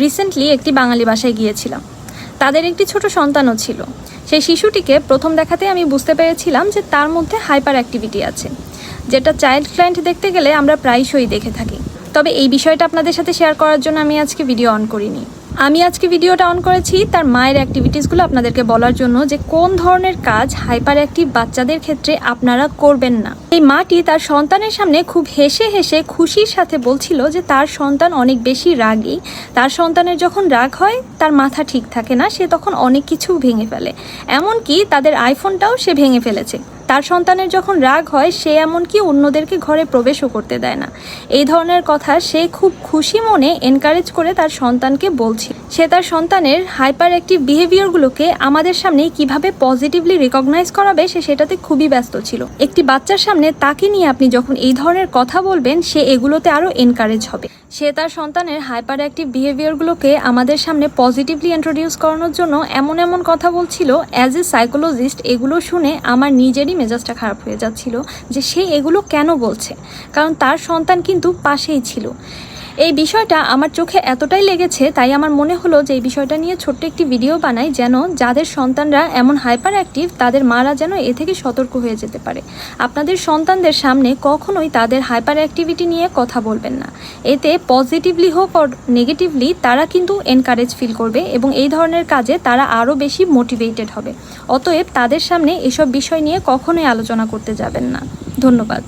Recently একটি বাঙালি বাসায় গিয়েছিলাম। তাদের একটি ছোট সন্তানও ছিল। সেই শিশুটিকে প্রথম দেখাতে আমি বুঝতে পেরেছিলাম যে তার মধ্যে হাইপার অ্যাক্টিভিটি আছে, যেটা চাইল্ড ক্লায়েন্ট দেখতে গেলে আমরা প্রায়শই দেখে থাকি। তবে এই বিষয়টা আপনাদের সাথে শেয়ার করার জন্য আমি আজকে ভিডিও অন করিনি। আমি আজকে ভিডিওটা অন করেছি তার মায়ের অ্যাক্টিভিটিসগুলো আপনাদেরকে বলার জন্য, যে কোন ধরনের কাজ হাইপার অ্যাক্টিভ বাচ্চাদের ক্ষেত্রে আপনারা করবেন না। এই মাটি তার সন্তানের সামনে খুব হেসে হেসে খুশির সাথে বলছিল যে তার সন্তান অনেক বেশি রাগী। তার সন্তানের যখন রাগ হয় তার মাথা ঠিক থাকে না, সে তখন অনেক কিছু ভেঙে ফেলে। এমনকি তাদের আইফোনটাও সে ভেঙে ফেলেছে। তার সন্তানের যখন রাগ হয় সে এমনকি অন্যদেরকে ঘরে প্রবেশও করতে দেয় না। এই ধরনের কথা সে খুব খুশি মনে এনকারেজ করে তার সন্তানকে বলছে। সে তার সন্তানের হাইপার অ্যাক্টিভ বিহেভিয়ারগুলোকে আমাদের সামনে কিভাবে পজিটিভলি রিকগনাইজ করাবে সে সেটাতে খুবই ব্যস্ত ছিল। একটি বাচ্চার সামনে তাকে নিয়ে আপনি যখন এই ধরনের কথা বলবেন সে এগুলোতে আরও এনকারেজ হবে। সে তার সন্তানের হাইপার অ্যাক্টিভ বিহেভিয়ারগুলোকে আমাদের সামনে পজিটিভলি ইন্ট্রোডিউস করানোর জন্য এমন এমন কথা বলছিল। অ্যাজ এ সাইকোলজিস্ট এগুলো শুনে আমার নিজেরই মেজাজটা খারাপ হয়ে যাচ্ছিল যে সে এগুলো কেন বলছে, কারণ তার সন্তান কিন্তু পাশেই ছিল। এই বিষয়টা আমার চোখে এতটাই লেগেছে, তাই আমার মনে হলো যে এই বিষয়টা নিয়ে ছোট্ট একটি ভিডিও বানাই, যেন যাদের সন্তানরা এমন হাইপার অ্যাক্টিভ তাদের মারা যেন এ থেকে সতর্ক হয়ে যেতে পারে। আপনাদের সন্তানদের সামনে কখনোই তাদের হাইপার অ্যাক্টিভিটি নিয়ে কথা বলবেন না। এতে পজিটিভলি হোক অর নেগেটিভলি তারা কিন্তু এনকারেজ ফিল করবে এবং এই ধরনের কাজে তারা আরও বেশি মোটিভেটেড হবে। অতএব তাদের সামনে এসব বিষয় নিয়ে কখনোই আলোচনা করতে যাবেন না। ধন্যবাদ।